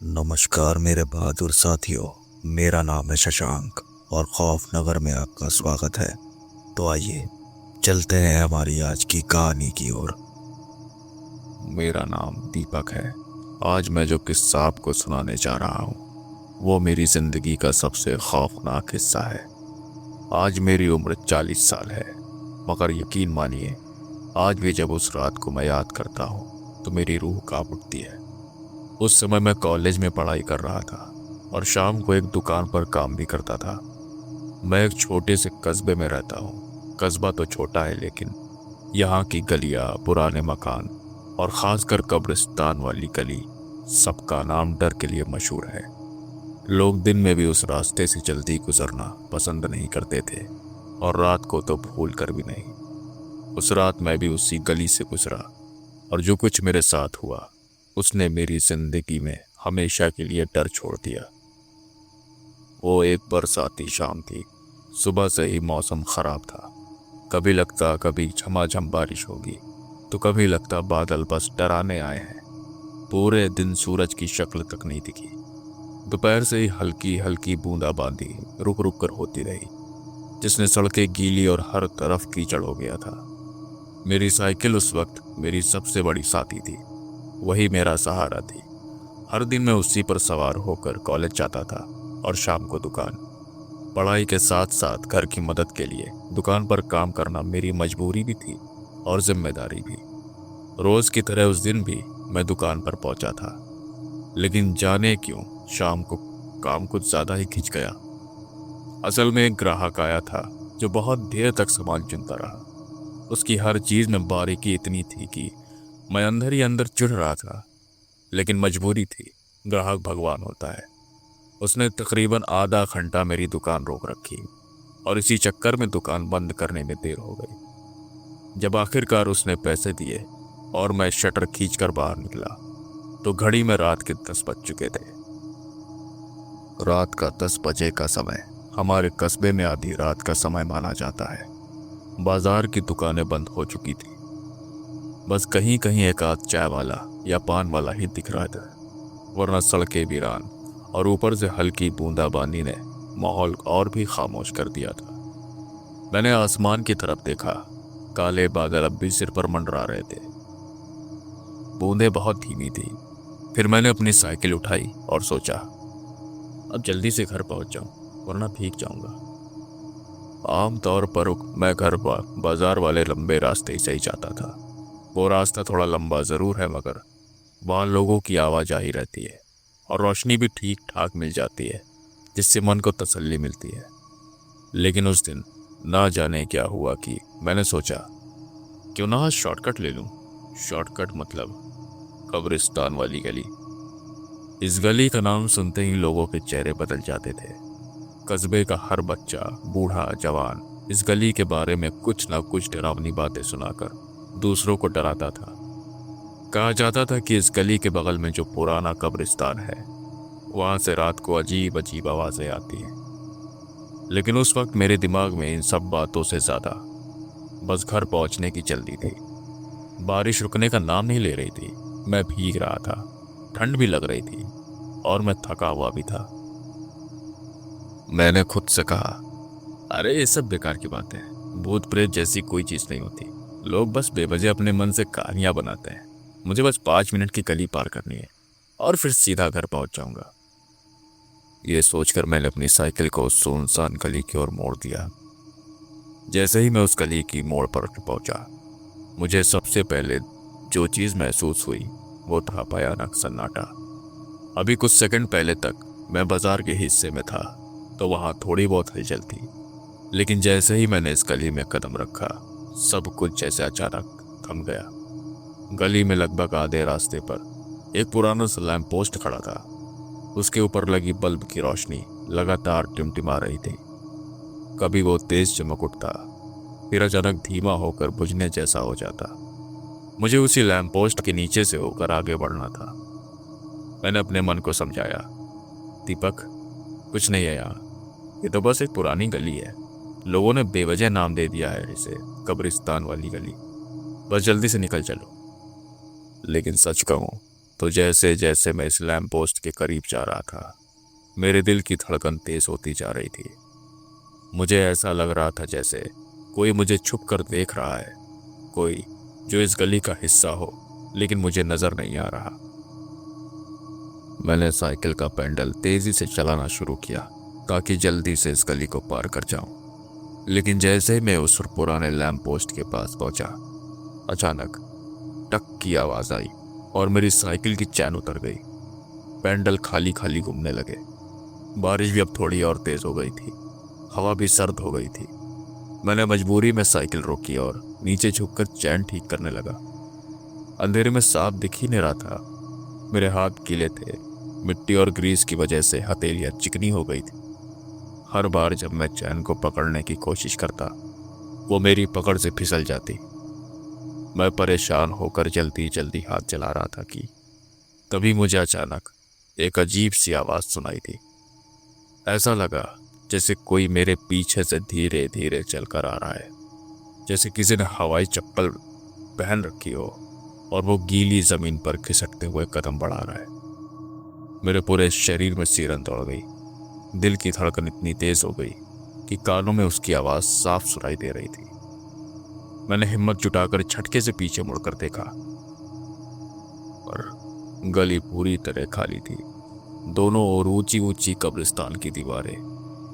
नमस्कार मेरे बहादुर साथियों। मेरा नाम है शशांक और खौफ नगर में आपका स्वागत है। तो आइए चलते हैं हमारी आज की कहानी की ओर। मेरा नाम दीपक है। आज मैं जो किस्सा आपको सुनाने जा रहा हूँ वो मेरी जिंदगी का सबसे खौफनाक हिस्सा है। आज मेरी उम्र 40 साल है, मगर यकीन मानिए आज भी जब उस रात को मैं याद करता हूँ तो मेरी रूह कांप उठती है। उस समय मैं कॉलेज में पढ़ाई कर रहा था और शाम को एक दुकान पर काम भी करता था। मैं एक छोटे से कस्बे में रहता हूँ। कस्बा तो छोटा है लेकिन यहाँ की गलियाँ, पुराने मकान और खासकर कब्रिस्तान वाली गली सबका नाम डर के लिए मशहूर है। लोग दिन में भी उस रास्ते से जल्दी गुजरना पसंद नहीं करते थे और रात को तो भूल कर भी नहीं। उस रात मैं भी उसी गली से गुजरा और जो कुछ मेरे साथ हुआ उसने मेरी जिंदगी में हमेशा के लिए डर छोड़ दिया। वो एक बरसाती शाम थी। सुबह से ही मौसम खराब था। कभी लगता कभी झमाझम बारिश होगी तो कभी लगता बादल बस डराने आए हैं। पूरे दिन सूरज की शक्ल तक नहीं दिखी। दोपहर से ही हल्की हल्की बूंदाबांदी रुक रुक कर होती रही, जिसने सड़कें गीली और हर तरफ कीचड़ हो गया था। मेरी साइकिल उस वक्त मेरी सबसे बड़ी साथी थी। वही मेरा सहारा थी। हर दिन मैं उसी पर सवार होकर कॉलेज जाता था और शाम को दुकान। पढ़ाई के साथ साथ घर की मदद के लिए दुकान पर काम करना मेरी मजबूरी भी थी और जिम्मेदारी भी। रोज की तरह उस दिन भी मैं दुकान पर पहुंचा था, लेकिन जाने क्यों शाम को काम कुछ ज्यादा ही खिंच गया। असल में एक ग्राहक आया था जो बहुत देर तक सामान चुनता रहा। उसकी हर चीज में बारीकी इतनी थी कि मैं अंदर ही अंदर चिढ़ रहा था, लेकिन मजबूरी थी। ग्राहक भगवान होता है। उसने तकरीबन आधा घंटा मेरी दुकान रोक रखी और इसी चक्कर में दुकान बंद करने में देर हो गई। जब आखिरकार उसने पैसे दिए और मैं शटर खींचकर बाहर निकला तो घड़ी में रात के 10 बज चुके थे। रात का 10 बजे का समय हमारे कस्बे में आधी रात का समय माना जाता है। बाजार की दुकानें बंद हो चुकी थी। बस कहीं कहीं एक आध चाय वाला या पान वाला ही दिख रहा था, वरना सड़कें वीरान और ऊपर से हल्की बूंदाबांदी ने माहौल और भी खामोश कर दिया था। मैंने आसमान की तरफ देखा। काले बादल अब भी सिर पर मंडरा रहे थे। बूंदें बहुत धीमी थी। फिर मैंने अपनी साइकिल उठाई और सोचा अब जल्दी से घर पहुंच जाऊं वरना भीग जाऊंगा। आमतौर पर मैं घर बाजार वाले लंबे रास्ते से ही जाता था। वो रास्ता थोड़ा लंबा जरूर है, मगर वहाँ लोगों की आवाजाही रहती है और रोशनी भी ठीक ठाक मिल जाती है, जिससे मन को तसल्ली मिलती है। लेकिन उस दिन ना जाने क्या हुआ कि मैंने सोचा क्यों ना शॉर्टकट ले लूं। शॉर्टकट मतलब कब्रिस्तान वाली गली। इस गली का नाम सुनते ही लोगों के चेहरे बदल जाते थे। कस्बे का हर बच्चा, बूढ़ा, जवान इस गली के बारे में कुछ ना कुछ डरावनी बातें सुनाकर दूसरों को डराता था। कहा जाता था कि इस गली के बगल में जो पुराना कब्रिस्तान है वहां से रात को अजीब अजीब आवाजें आती हैं। लेकिन उस वक्त मेरे दिमाग में इन सब बातों से ज्यादा बस घर पहुंचने की जल्दी थी। बारिश रुकने का नाम नहीं ले रही थी। मैं भीग रहा था, ठंड भी लग रही थी और मैं थका हुआ भी था। मैंने खुद से कहा, अरे ये सब बेकार की बात है। भूत प्रेत जैसी कोई चीज नहीं होती। लोग बस बेवजह अपने मन से कहानियां बनाते हैं। मुझे बस 5 मिनट की गली पार करनी है और फिर सीधा घर पहुंच जाऊंगा। ये सोचकर मैंने अपनी साइकिल को उस सुनसान गली की ओर मोड़ दिया। जैसे ही मैं उस गली की मोड़ पर पहुंचा, मुझे सबसे पहले जो चीज महसूस हुई वो था भयानक सन्नाटा। अभी कुछ सेकंड पहले तक मैं बाजार के हिस्से में था तो वहां थोड़ी बहुत हलचल थी, लेकिन जैसे ही मैंने इस गली में कदम रखा सब कुछ जैसे अचानक थम गया। गली में लगभग आधे रास्ते पर एक पुराना सा लैंप पोस्ट खड़ा था। उसके ऊपर लगी बल्ब की रोशनी लगातार टिमटिमा रही थी। कभी वो तेज चमक उठता, फिर अचानक धीमा होकर बुझने जैसा हो जाता। मुझे उसी लैंप पोस्ट के नीचे से होकर आगे बढ़ना था। मैंने अपने मन को समझाया, दीपक कुछ नहीं है यहाँ, ये तो बस एक पुरानी गली है। लोगों ने बेवजह नाम दे दिया है इसे कब्रिस्तान वाली गली। बस जल्दी से निकल चलो। लेकिन सच कहूं तो जैसे जैसे मैं इस लैंप पोस्ट के करीब जा रहा था, मेरे दिल की धड़कन तेज होती जा रही थी। मुझे ऐसा लग रहा था जैसे कोई मुझे छुप कर देख रहा है, कोई जो इस गली का हिस्सा हो लेकिन मुझे नजर नहीं आ रहा। मैंने साइकिल का पेडल तेजी से चलाना शुरू किया ताकि जल्दी से इस गली को पार कर जाऊं। लेकिन जैसे ही मैं उस पुराने लैंप पोस्ट के पास पहुंचा, अचानक टक की आवाज आई और मेरी साइकिल की चैन उतर गई। पेडल खाली खाली घूमने लगे। बारिश भी अब थोड़ी और तेज हो गई थी, हवा भी सर्द हो गई थी। मैंने मजबूरी में साइकिल रोकी और नीचे झुककर चैन ठीक करने लगा। अंधेरे में साफ दिख ही नहीं रहा था। मेरे हाथ गीले थे, मिट्टी और ग्रीस की वजह से हथेलियां चिकनी हो गई थी। हर बार जब मैं चैन को पकड़ने की कोशिश करता, वो मेरी पकड़ से फिसल जाती। मैं परेशान होकर जल्दी जल्दी हाथ चला रहा था कि तभी मुझे अचानक एक अजीब सी आवाज सुनाई दी। ऐसा लगा जैसे कोई मेरे पीछे से धीरे धीरे चलकर आ रहा है, जैसे किसी ने हवाई चप्पल पहन रखी हो और वो गीली जमीन पर खिसकते हुए कदम बढ़ा रहा है। मेरे पूरे शरीर में सिरन दौड़ गई। दिल की धड़कन इतनी तेज हो गई कि कानों में उसकी आवाज साफ सुनाई दे रही थी। मैंने हिम्मत जुटाकर झटके से पीछे मुड़कर देखा, पर गली पूरी तरह खाली थी। दोनों ओर ऊंची ऊंची कब्रिस्तान की दीवारें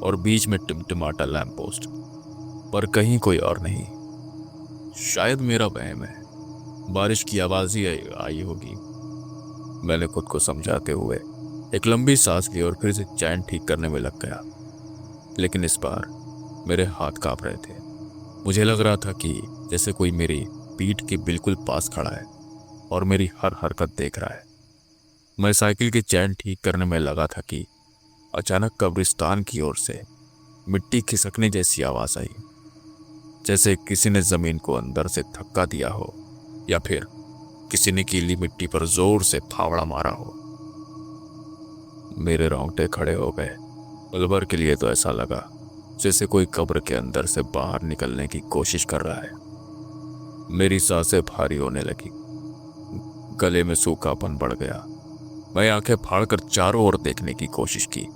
और बीच में टिमटिमाता लैंप पोस्ट, पर कहीं कोई और नहीं। शायद मेरा वहम है, बारिश की आवाज ही आई होगी। मैंने खुद को समझाते हुए एक लंबी सांस ली और फिर से चैन ठीक करने में लग गया। लेकिन इस बार मेरे हाथ कांप रहे थे। मुझे लग रहा था कि जैसे कोई मेरी पीठ के बिल्कुल पास खड़ा है और मेरी हर हरकत देख रहा है। मैं साइकिल की चैन ठीक करने में लगा था कि अचानक कब्रिस्तान की ओर से मिट्टी खिसकने जैसी आवाज आई, जैसे किसी ने जमीन को अंदर से धक्का दिया हो या फिर किसी ने गीली मिट्टी पर जोर से फावड़ा मारा हो। मेरे रोंगटे खड़े हो गए। पल भर के लिए तो ऐसा लगा जैसे कोई कब्र के अंदर से बाहर निकलने की कोशिश कर रहा है। मेरी सांसें भारी होने लगी, गले में सूखापन बढ़ गया। मैं आंखें फाड़कर चारों ओर देखने की कोशिश की।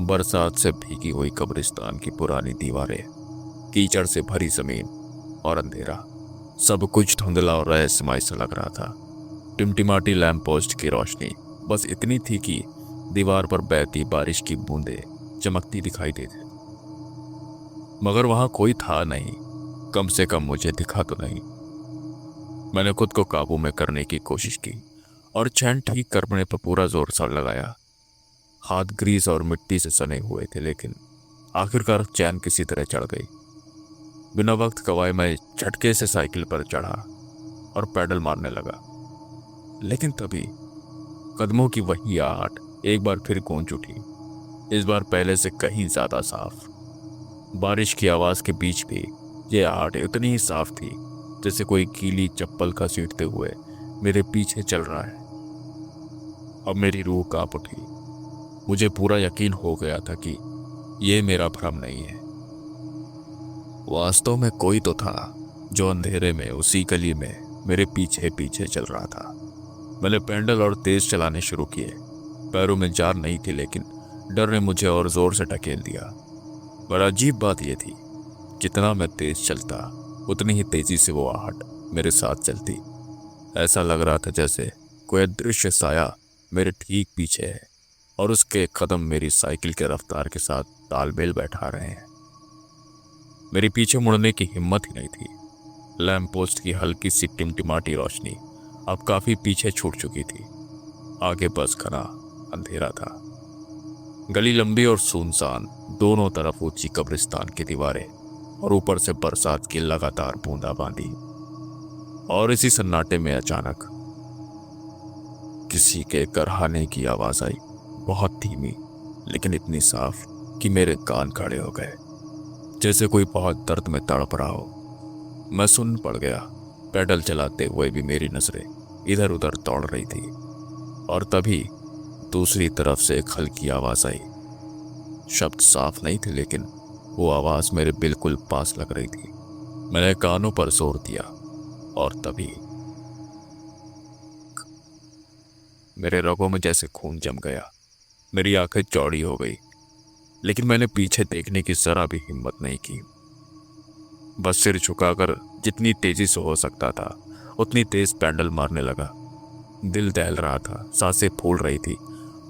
बरसात से भीगी हुई कब्रिस्तान की पुरानी दीवारें, कीचड़ से भरी जमीन और अंधेरा, सब कुछ धुंधला और रहस्यमय सा लग रहा था। टिमटिमाती लैंप पोस्ट की रोशनी बस इतनी थी कि दीवार पर बहती बारिश की बूंदें चमकती दिखाई देती, मगर वहां कोई था नहीं। कम से कम मुझे दिखा तो नहीं। मैंने खुद को काबू में करने की कोशिश की और चैन ठीक करने पर पूरा जोर सा लगाया। हाथ ग्रीस और मिट्टी से सने हुए थे, लेकिन आखिरकार चैन किसी तरह चढ़ गई। बिना वक्त गवाए मैं झटके से साइकिल पर चढ़ा और पैडल मारने लगा। लेकिन तभी कदमों की वही आहट एक बार फिर गूंज उठी, इस बार पहले से कहीं ज्यादा साफ। बारिश की आवाज के बीच भी ये आहट इतनी ही साफ थी जैसे कोई गीली चप्पल का सीटते हुए मेरे पीछे चल रहा है। अब मेरी रूह कांप उठी। मुझे पूरा यकीन हो गया था कि यह मेरा भ्रम नहीं है। वास्तव में कोई तो था जो अंधेरे में उसी गली में मेरे पीछे पीछे चल रहा था। मैंने पेडल और तेज चलाने शुरू किए। पैरों में जान नहीं थी, लेकिन डर ने मुझे और जोर से ढकेल दिया। पर अजीब बात यह थी, जितना मैं तेज चलता उतनी ही तेजी से वो आहट मेरे साथ चलती। ऐसा लग रहा था जैसे कोई अदृश्य साया मेरे ठीक पीछे है और उसके कदम मेरी साइकिल के रफ्तार के साथ तालमेल बैठा रहे हैं। मेरे पीछे मुड़ने की हिम्मत ही नहीं थी। लैंप पोस्ट की हल्की सी टिमटिमाती रोशनी अब काफी पीछे छूट चुकी थी। आगे बस घना अंधेरा था। गली लंबी और सुनसान, दोनों तरफ ऊंची कब्रिस्तान की दीवारें और ऊपर से बरसात की लगातार बूंदाबांदी। और इसी सन्नाटे में अचानक किसी के करहाने की आवाज आई, बहुत धीमी लेकिन इतनी साफ कि मेरे कान खड़े हो गए, जैसे कोई बहुत दर्द में तड़प रहा हो। मैं सुन पड़ गया। पैडल चलाते हुए भी मेरी नजरें इधर उधर दौड़ रही थी और तभी दूसरी तरफ से एक हल्की आवाज आई। शब्द साफ नहीं थे, लेकिन वो आवाज मेरे बिल्कुल पास लग रही थी। मैंने कानों पर जोर दिया और तभी मेरे रगों में जैसे खून जम गया। मेरी आंखें चौड़ी हो गई, लेकिन मैंने पीछे देखने की जरा भी हिम्मत नहीं की। बस सिर झुकाकर जितनी तेजी से हो सकता था उतनी तेज पैडल मारने लगा। दिल दहल रहा था, सांसें फूल रही थी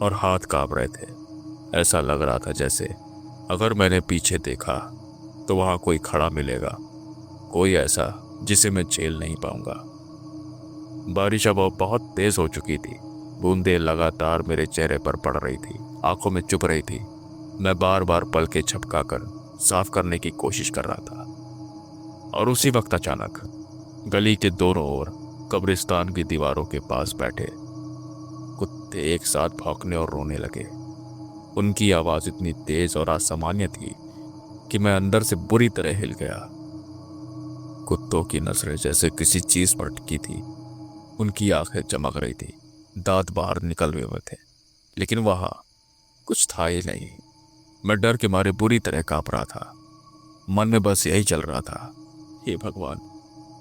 और हाथ कांप रहे थे। ऐसा लग रहा था जैसे अगर मैंने पीछे देखा तो वहां कोई खड़ा मिलेगा, कोई ऐसा जिसे मैं झेल नहीं पाऊंगा। बारिश अब बहुत तेज हो चुकी थी। बूंदें लगातार मेरे चेहरे पर पड़ रही थी, आंखों में चुभ रही थी। मैं बार बार पलकें झपकाकर साफ करने की कोशिश कर रहा था। और उसी वक्त अचानक गली के दोनों ओर कब्रिस्तान की दीवारों के पास बैठे कुत्ते एक साथ भौंकने और रोने लगे। उनकी आवाज इतनी तेज और असामान्य थी कि मैं अंदर से बुरी तरह हिल गया। कुत्तों की नजरें जैसे किसी चीज पर अटकी थी। उनकी आंखें चमक रही थी, दांत बाहर निकल हुए थे, लेकिन वहां कुछ था ही नहीं। मैं डर के मारे बुरी तरह कांप रहा था। मन में बस यही चल रहा था, हे भगवान,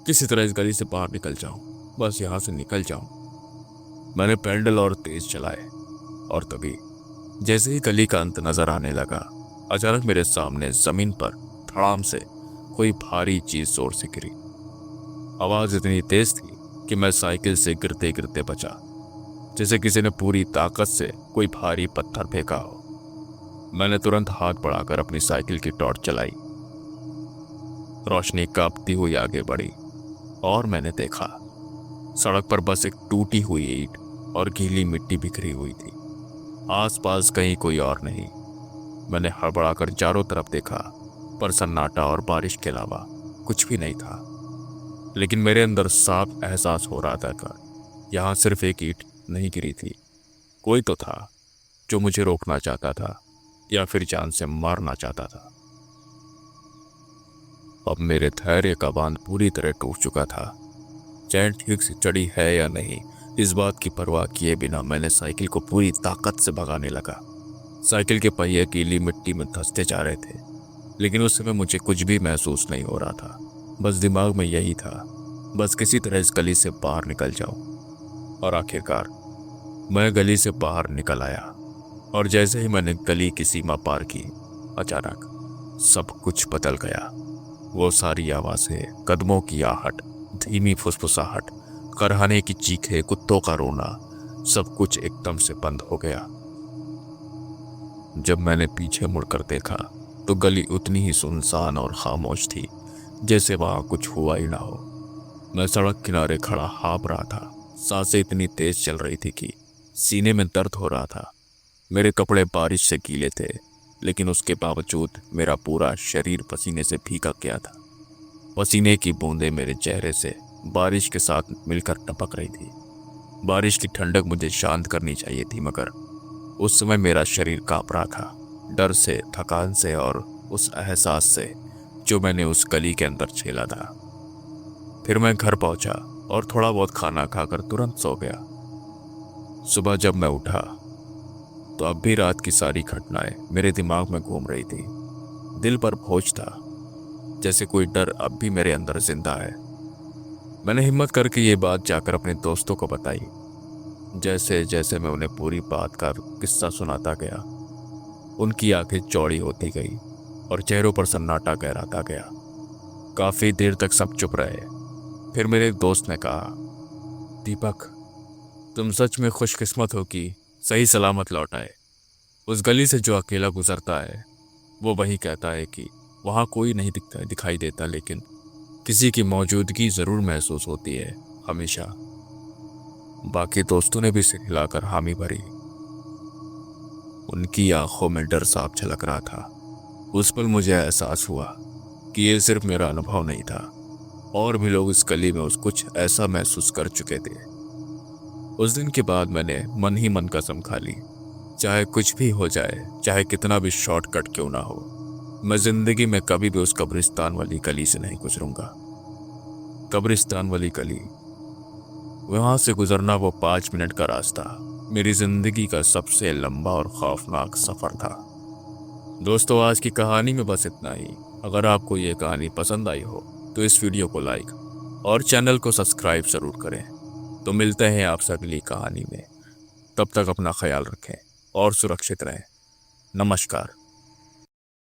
किसी तरह इस गली से बाहर निकल जाऊं, बस यहां से निकल जाऊं। मैंने पेंडल और तेज चलाए, और तभी जैसे ही गली का अंत नजर आने लगा, अचानक मेरे सामने जमीन पर धड़ाम से कोई भारी चीज जोर से गिरी। आवाज इतनी तेज थी कि मैं साइकिल से गिरते गिरते बचा, जैसे किसी ने पूरी ताकत से कोई भारी पत्थर फेंका हो। मैंने तुरंत हाथ बढ़ाकर अपनी साइकिल की टॉर्च चलाई। रोशनी कांपती हुई आगे बढ़ी और मैंने देखा सड़क पर बस एक टूटी हुई ईंट और गीली मिट्टी बिखरी हुई थी। आसपास कहीं कोई और नहीं। मैंने हड़बड़ाकर चारों तरफ देखा, पर सन्नाटा और बारिश के अलावा कुछ भी नहीं था। लेकिन मेरे अंदर साफ एहसास हो रहा था कि यहाँ सिर्फ एक ईंट नहीं गिरी थी। कोई तो था जो मुझे रोकना चाहता था या फिर जान से मारना चाहता था। अब मेरे धैर्य का बांध पूरी तरह टूट चुका था। चैन ठीक से चढ़ी है या नहीं, इस बात की परवाह किए बिना मैंने साइकिल को पूरी ताकत से भगाने लगा। साइकिल के पहिए गीली मिट्टी में धंसते जा रहे थे, लेकिन उस समय मुझे कुछ भी महसूस नहीं हो रहा था। बस दिमाग में यही था, बस किसी तरह इस गली से बाहर निकल जाऊं। और आखिरकार मैं गली से बाहर निकल आया, और जैसे ही मैंने गली की सीमा पार की, अचानक सब कुछ बदल गया। वो सारी आवाजें, कदमों की आहट, धीमी फुसफुसाहट, करहाने की चीखें, कुत्तों का रोना, सब कुछ एकदम से बंद हो गया। जब मैंने पीछे मुड़कर देखा तो गली उतनी ही सुनसान और खामोश थी जैसे वहां कुछ हुआ ही ना हो। मैं सड़क किनारे खड़ा हाँफ रहा था। सांसें इतनी तेज चल रही थी कि सीने में दर्द हो रहा था। मेरे कपड़े बारिश से गीले थे, लेकिन उसके बावजूद मेरा पूरा शरीर पसीने से भीगा गया था। पसीने की बूंदें मेरे चेहरे से बारिश के साथ मिलकर टपक रही थी। बारिश की ठंडक मुझे शांत करनी चाहिए थी, मगर उस समय मेरा शरीर कांप रहा था, डर से, थकान से और उस एहसास से जो मैंने उस गली के अंदर झेला था। फिर मैं घर पहुंचा और थोड़ा बहुत खाना खाकर तुरंत सो गया। सुबह जब मैं उठा तो अब भी रात की सारी घटनाएं मेरे दिमाग में घूम रही थी। दिल पर बोझ था, जैसे कोई डर अब भी मेरे अंदर जिंदा है। मैंने हिम्मत करके ये बात जाकर अपने दोस्तों को बताई। जैसे जैसे मैं उन्हें पूरी बात का किस्सा सुनाता गया, उनकी आंखें चौड़ी होती गई और चेहरों पर सन्नाटा गहराता गया। काफी देर तक सब चुप रहे। फिर मेरे एक दोस्त ने कहा, दीपक, तुम सच में खुशकिस्मत हो कि सही सलामत लौट आए। उस गली से जो अकेला गुजरता है वो वही कहता है कि वहां कोई नहीं दिखाई देता, लेकिन किसी की मौजूदगी जरूर महसूस होती है, हमेशा। बाकी दोस्तों ने भी सिर हिलाकर हामी भरी। उनकी आंखों में डर साफ झलक रहा था। उस पल मुझे एहसास हुआ कि ये सिर्फ मेरा अनुभव नहीं था, और भी लोग इस गली में कुछ ऐसा महसूस कर चुके थे। उस दिन के बाद मैंने मन ही मन कसम खा ली, चाहे कुछ भी हो जाए, चाहे कितना भी शॉर्टकट क्यों ना हो, मैं जिंदगी में कभी भी उस कब्रिस्तान वाली गली से नहीं गुजरूंगा। कब्रिस्तान वाली गली, वहां से गुजरना वो 5 मिनट का रास्ता मेरी जिंदगी का सबसे लंबा और खौफनाक सफर था। दोस्तों, आज की कहानी में बस इतना ही। अगर आपको ये कहानी पसंद आई हो तो इस वीडियो को लाइक और चैनल को सब्सक्राइब जरूर करें। तो मिलते हैं आपसे अगली कहानी में। तब तक अपना ख्याल रखें और सुरक्षित रहें। नमस्कार।